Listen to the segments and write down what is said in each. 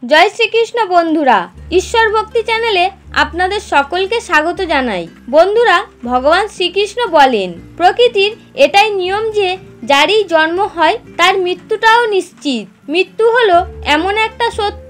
জয় শ্রীকৃষ্ণ বন্ধুরা, ঈশ্বর ভক্তি চ্যানেলে আপনাদের সকলকে স্বাগত জানাই। বন্ধুরা, ভগবান শ্রীকৃষ্ণ বলেন, প্রকৃতির এটাই নিয়ম যে যারই জন্ম হয় তার মৃত্যুটাও নিশ্চিত। মৃত্যু হলো এমন একটা সত্য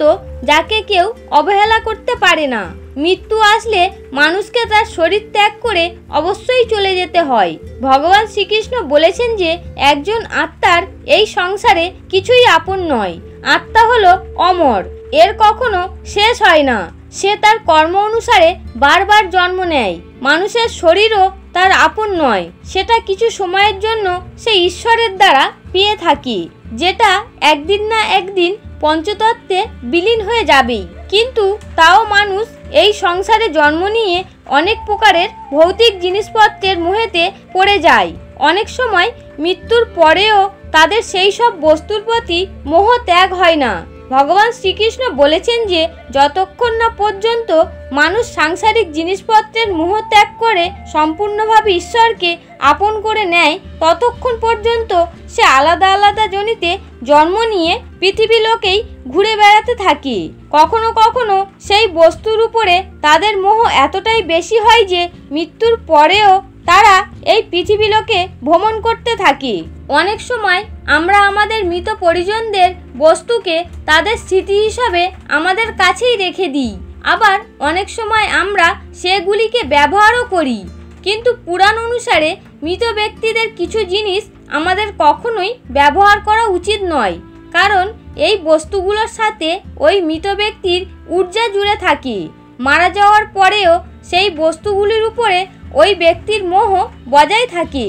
যাকে কেউ অবহেলা করতে পারে না। মৃত্যু আসলে মানুষকে তার শরীর ত্যাগ করে অবশ্যই চলে যেতে হয়। ভগবান শ্রীকৃষ্ণ বলেছেন যে একজন আত্মার এই সংসারে কিছুই আপন নয়। আত্মা হলো অমর, এর কখনো শেষ হয় না। সে তার কর্ম অনুসারে বারবার জন্ম নেয়। মানুষের শরীরও তার আপন নয়, সেটা কিছু সময়ের জন্য সে ঈশ্বরের দ্বারা পেয়ে থাকি, যেটা একদিন না একদিন পঞ্চতত্ত্বে বিলীন হয়ে যাবেই। কিন্তু তাও মানুষ এই সংসারে জন্ম নিয়ে অনেক প্রকারের ভৌতিক জিনিসপত্রের মোহেতে পড়ে যায়। অনেক সময় মৃত্যুর পরেও তাদের সেই সব বস্তুর প্রতি মোহ ত্যাগ হয় না। ভগবান শ্রীকৃষ্ণ বলেছেন যে যতক্ষণ না পর্যন্ত মানুষ সাংসারিক জিনিসপত্রের মোহ ত্যাগ করে সম্পূর্ণভাবে ঈশ্বরকে আপন করে নেয়, ততক্ষণ পর্যন্ত সে আলাদা আলাদা জনিতে জন্ম নিয়ে পৃথিবী লোকেই ঘুরে বেড়াতে থাকে। কখনো কখনো সেই বস্তুর উপরে তাদের মোহ এতটাই বেশি হয় যে মৃত্যুর পরেও তারা এই পৃথিবী লোকে ভ্রমণ করতে থাকে। অনেক সময় আমরা আমাদের মৃত পরিজনদের বস্তুকে তাদের স্মৃতি হিসাবে আমাদের কাছেই রেখে দিই। আবার অনেক সময় আমরা সেগুলিকে ব্যবহারও করি। কিন্তু পুরাণ অনুসারে মৃত ব্যক্তিদের কিছু জিনিস আমাদের কখনোই ব্যবহার করা উচিত নয়, কারণ এই বস্তুগুলোর সাথে ওই মৃত ব্যক্তির ঊর্জা জুড়ে থাকে। মারা যাওয়ার পরেও সেই বস্তুগুলির উপরে ওই ব্যক্তির মোহ বজায় থাকে,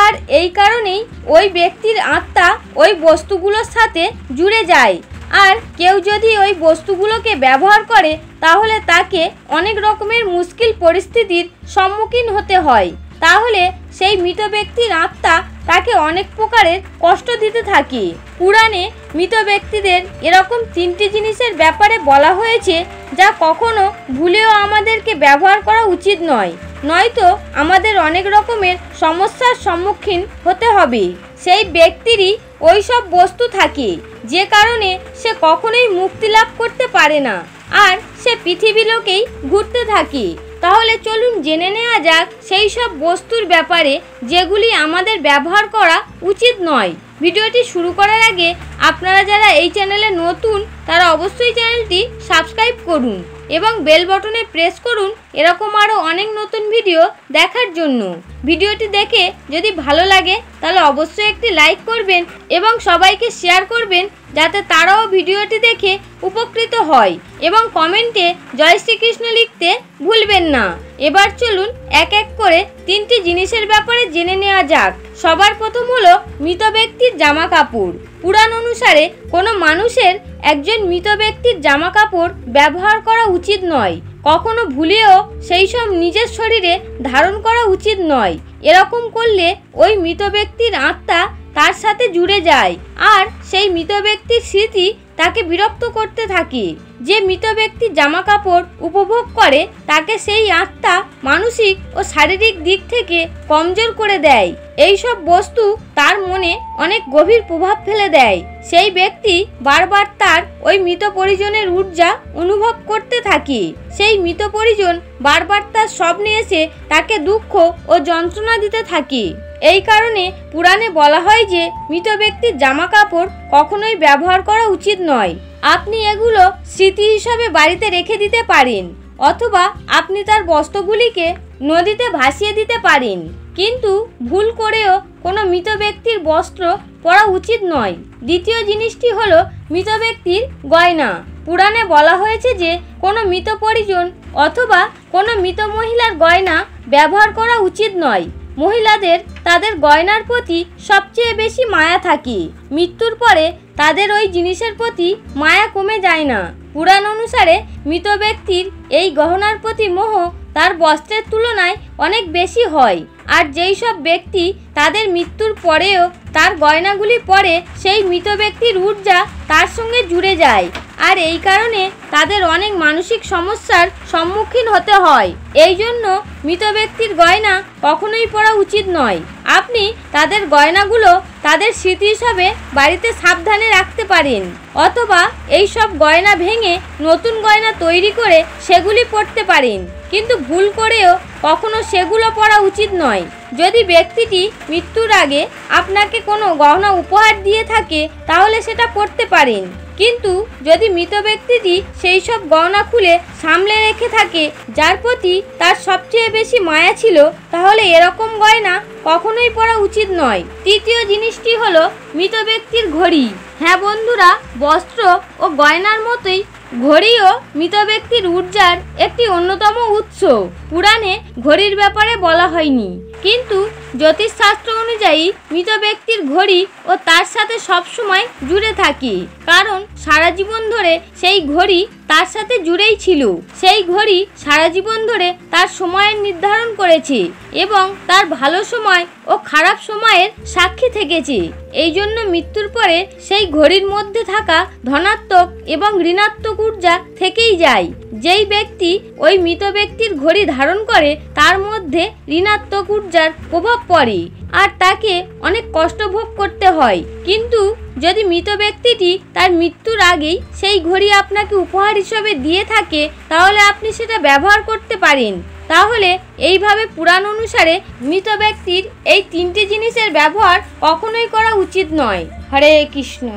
আর এই কারণেই ওই ব্যক্তির আত্মা ওই বস্তুগুলোর সাথে জুড়ে যায়। আর কেউ যদি ওই বস্তুগুলোকে ব্যবহার করে তাহলে তাকে অনেক রকমের মুশকিল পরিস্থিতির সম্মুখীন হতে হয়। তাহলে সেই মৃত ব্যক্তির আত্মা তাকে অনেক প্রকারের কষ্ট দিতে থাকে। পুরাণে মৃত ব্যক্তিদের এরকম 3টি জিনিসের ব্যাপারে বলা হয়েছে যা কখনো ভুলেও আমাদেরকে ব্যবহার করা উচিত নয়, নয়তো আমাদের অনেক রকমের সমস্যার সম্মুখীন হতে হবে। সেই ব্যক্তিরই ওই সব বস্তু থাকে যে কারণে সে কখনোই মুক্তি লাভ করতে পারে না, আর সে পৃথিবী লোকেই ঘুরতে থাকে। তাহলে চলুন জেনে নেওয়া যাক সেই সব বস্তুর ব্যাপারে যেগুলি আমাদের ব্যবহার করা উচিত নয়। ভিডিওটি শুরু করার আগে আপনারা যারা এই চ্যানেলে নতুন তারা অবশ্যই চ্যানেলটি সাবস্ক্রাইব করুন এবং বেল বটনে প্রেস করুন এরকম আরও অনেক নতুন ভিডিও দেখার জন্য। ভিডিওটি দেখে যদি ভালো লাগে তাহলে অবশ্যই একটি লাইক করবেন এবং সবাইকে শেয়ার করবেন যাতে তারাও ভিডিওটি দেখে উপকৃত হয়, এবং কমেন্টে জয় শ্রীকৃষ্ণ লিখতে ভুলবেন না। এবার চলুন এক এক করে 3টি জিনিসের ব্যাপারে জেনে নেওয়া যাক। সবার প্রথম হলো মৃত ব্যক্তির জামা কাপড়। পুরাণ অনুসারে কোনো মানুষের একজন মৃত ব্যক্তির জামা কাপড় ব্যবহার করা উচিত নয়। কখনো ভুলেও সেই সব নিজের শরীরে ধারণ করা উচিত নয়। এরকম করলে ওই মৃত ব্যক্তির আত্মা তার সাথে জুড়ে যায়, আর সেই মৃত ব্যক্তির স্মৃতি তাকে বিরক্ত করতে থাকে। যে মৃত ব্যক্তির জামা কাপড় উপভোগ করে তাকে সেই আত্মা মানসিক ও শারীরিক দিক থেকে কমজোর করে দেয়। এই সব বস্তু তার মনে অনেক গভীর প্রভাব ফেলে দেয়। সেই ব্যক্তি বারবার তার ওই মৃত পরিজনের ঊর্জা অনুভব করতে থাকে। সেই মৃত পরিজন বারবার তার স্বপ্নে এসে তাকে দুঃখ ও যন্ত্রণা দিতে থাকে। এই কারণে পুরাণে বলা হয় যে মৃত ব্যক্তির জামা কাপড় কখনোই ব্যবহার করা উচিত নয়। আপনি এগুলো স্মৃতি হিসাবে বাড়িতে রেখে দিতে পারেন, অথবা আপনি তার বস্ত্রগুলিকে নদীতে ভাসিয়ে দিতে পারেন, কিন্তু ভুল করেও কোনো মৃত ব্যক্তির বস্ত্র পরা উচিত নয়। দ্বিতীয় জিনিসটি হলো মৃত ব্যক্তির গয়না। পুরাণে বলা হয়েছে যে কোনো মৃত পরিজন অথবা কোনো মৃত মহিলার গয়না ব্যবহার করা উচিত নয়। মহিলাদের তাদের গয়নার প্রতি সবচেয়ে বেশি মায়া থাকে। মৃত্যুর পরে তাদের ওই জিনিসের প্রতি মায়া কমে যায় না। পুরাণ অনুসারে মৃত ব্যক্তির এই গহনার প্রতি মোহ তার বস্ত্রের তুলনায় অনেক বেশি হয়। আর যেই সব ব্যক্তি তাদের মৃত্যুর পরেও তার গয়নাগুলি পরে সেই মৃত ব্যক্তির ঊর্জা তার সঙ্গে জুড়ে যায়, আর এই কারণে তাদের অনেক মানসিক সমস্যার সম্মুখীন হতে হয়। এই জন্য মৃত ব্যক্তির গয়না কখনোই পরা উচিত নয়। আপনি তাদের গয়নাগুলো তাদের স্মৃতি হিসাবে বাড়িতে সাবধানে রাখতে পারেন, অথবা এই সব গয়না ভেঙে নতুন গয়না তৈরি করে সেগুলি পরতে পারেন, কিন্তু ভুল করেও কখনো সেগুলো পরা উচিত নয়। যদি ব্যক্তিটি মৃত্যুর আগে আপনাকে কোনো গহনা উপহার দিয়ে থাকে তাহলে সেটা পরতে পারেন, কিন্তু যদি মৃত ব্যক্তিটি সেই সব গহনা খুলে সামলে রেখে থাকে যার প্রতি তার সবচেয়ে বেশি মায়া ছিল, তাহলে এরকম গয়না কখনোই পরা উচিত নয়। তৃতীয় জিনিসটি হলো মৃত ব্যক্তির ঘড়ি। হ্যাঁ বন্ধুরা, বস্ত্র ও গয়নার মতোই ঘড়িও মৃত ব্যক্তির ঊর্জার একটি অন্যতম উৎস। পুরাণে ঘড়ির ব্যাপারে বলা হয়নি, কিন্তু জ্যোতিষশাস্ত্র অনুযায়ী মৃত ব্যক্তির ঘড়ি ও তার সাথে সবসময় জুড়ে থাকে, কারণ সারা জীবন ধরে সেই ঘড়ি তার সাথে জুড়েই ছিল। সেই ঘড়ি সারা জীবন ধরে তার সময়ের নির্ধারণ করেছে এবং তার ভালো সময় ও খারাপ সময়ের সাক্ষী থেকেছে। এই জন্য মৃত্যুর পরে সেই ঘড়ির মধ্যে থাকা ধনাত্মক এবং ঋণাত্মক ঊর্জা থেকেই যায়। যেই ব্যক্তি ওই মৃত ব্যক্তির ঘড়ি ধারণ করে তার মধ্যে ঋণাত্মক ঊর্জার প্রভাব পড়ে আর তাকে অনেক কষ্ট ভোগ করতে হয়। কিন্তু যদি মৃত ব্যক্তিটি তার মৃত্যুর আগেই সেই ঘড়ি আপনাকে উপহার হিসেবে দিয়ে থাকে তাহলে আপনি সেটা ব্যবহার করতে পারেন। তাহলে এইভাবে পুরাণ অনুসারে মৃত ব্যক্তির এই তিনটি জিনিসের ব্যবহার কখনোই করা উচিত নয়। হরে কৃষ্ণ।